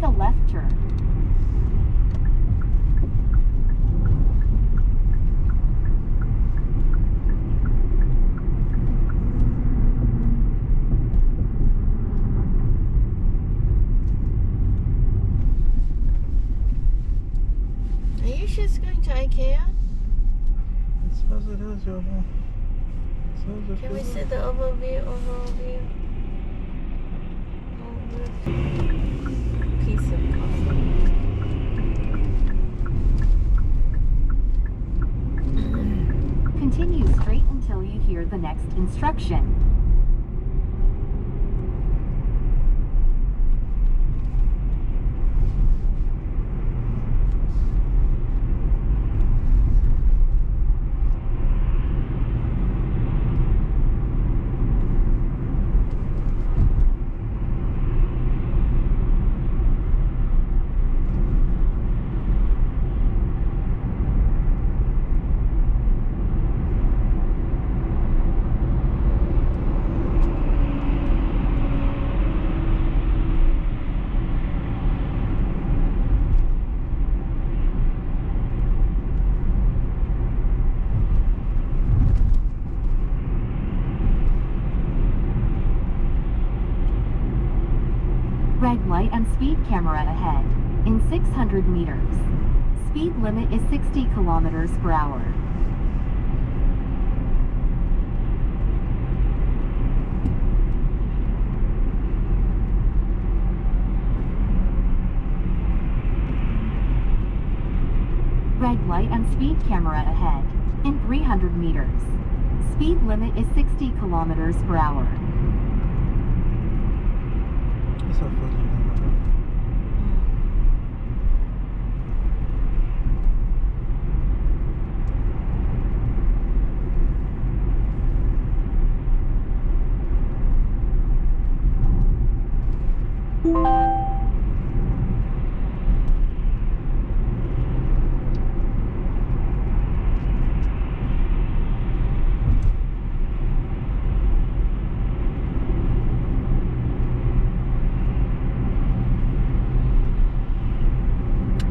a left turn. Are you just going to IKEA? I suppose it is, Yobo. Can we see the overview? Piece of puzzle. Continue straight until you hear the next instruction. Red light and speed camera ahead. In 600 meters. Speed limit is 60 kilometers per hour. Red light and speed camera ahead. In 300 meters. Speed limit is 60 kilometers per hour. It's a funny number.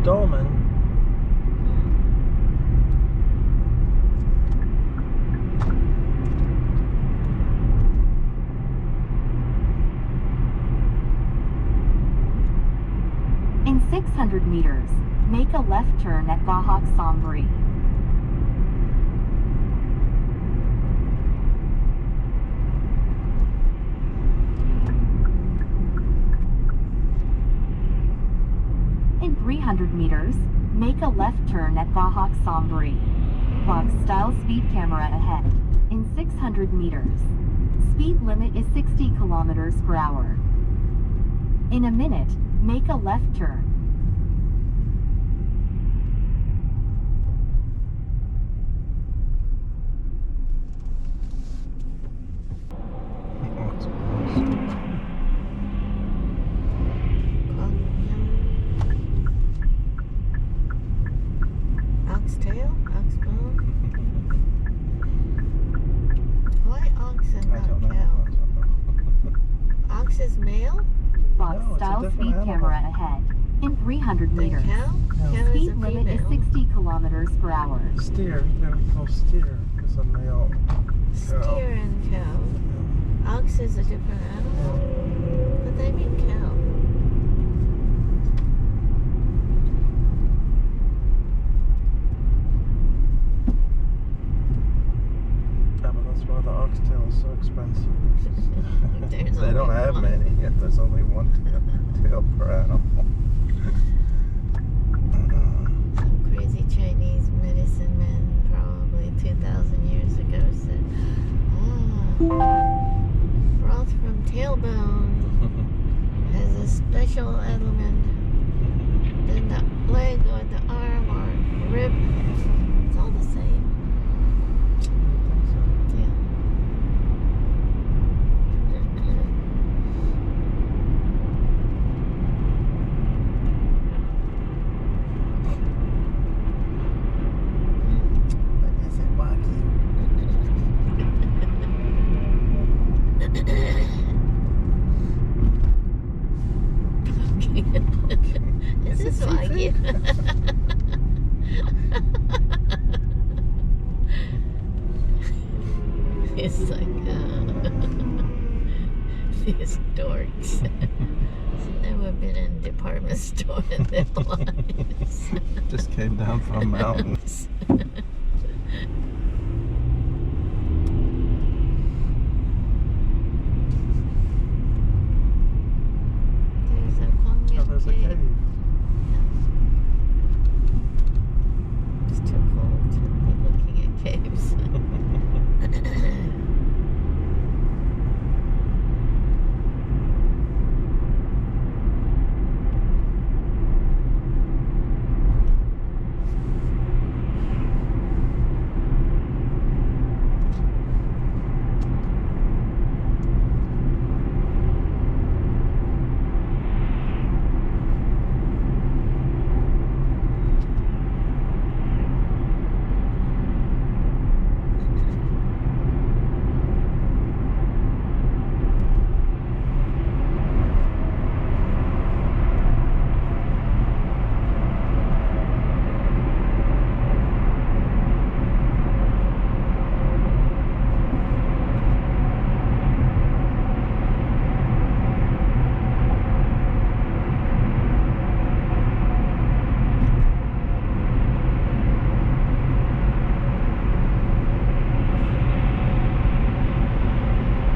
Dolman. In 600 meters, make a left turn at Gyeonggi-do. In 300 meters, make a left turn at Gyeonggi-do. Box style speed camera ahead. In 600 meters. Speed limit is 60 kilometers per hour. In a minute, make a left turn. Oxtail? Oxbone? Why ox and I not don't know. cow? Ox is male? Box No, it's a style different speed animal. camera ahead. In 300 Then meters. cow? No. Cow is Speed a limit is female. 60 kilometers per hour. Steer. They're called steer. It's a male. Steer and cow. Ox is a different animal? But they mean cow. Yeah, but that's why the oxtail is so expensive. There's They don't only have one. many, yet there's only one tail per animal. Some crazy Chinese medicine man probably 2,000 years ago said, broth from tailbone has a special element than the leg or the arm or rib. It's all the same. Yeah. What is it, Wagyu? Those dorks. Never been in a department store in their lives. Just came down from a mountain. There's a Oh, Gwangmyeong there's a cave. cave. It's too cold to be looking at caves.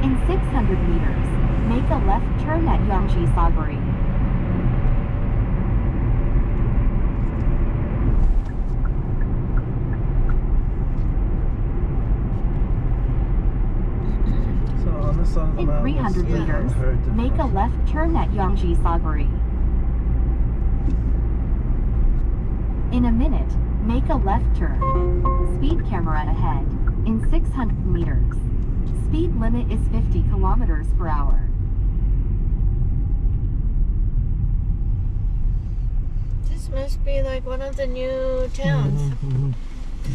In 600 meters, make a left turn at Gyeonggi-do. So on this side of the In mountain, 300 it's meters, very different. make a left turn at Gyeonggi-do. In a minute, make a left turn. Speed camera ahead. In 600 meters. Speed limit is 50 kilometers per hour. This must be like one of the new towns.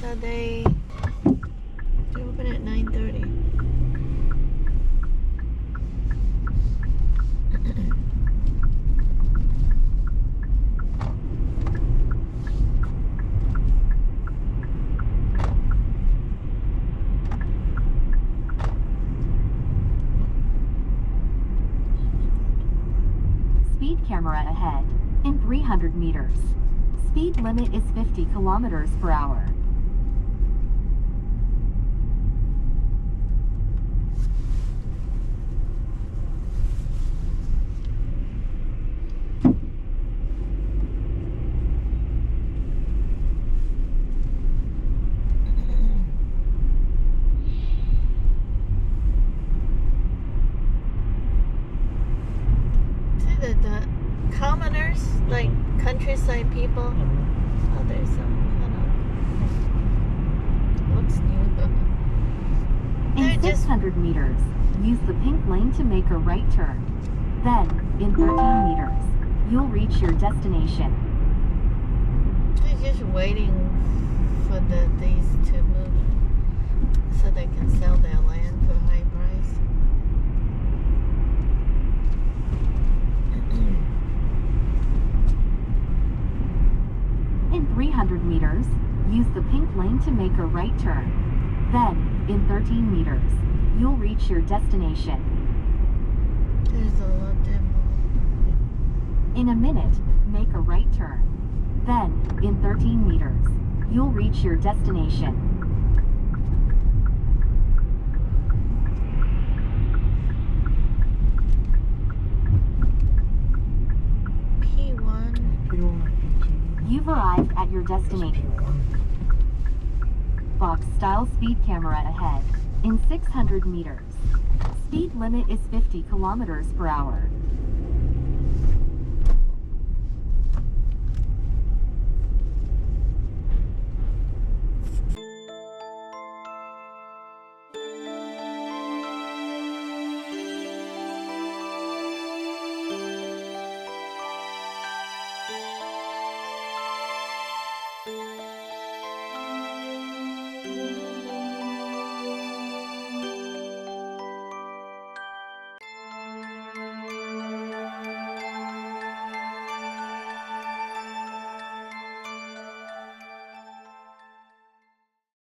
So they open at 9:30. Speed camera ahead. In 300 meters. Speed limit is 50 kilometers per hour. See the commoners, like countryside people. Oh, there's some kind of looks new. They're In just 600 meters, use the pink lane to make a right turn. Then, in 13 meters, you'll reach your destination. they're just waiting for these to move so they can sell their land for a high price. In 300 meters, use the pink lane to make a right turn. Then, in 13 meters, you'll reach your destination. There's a lot of them. In a minute, make a right turn. Then, in 13 meters, you'll reach your destination. P1. P1, You've arrived at your destination. P1. Box style speed camera ahead. In 600 meters. Speed limit is 50 kilometers per hour.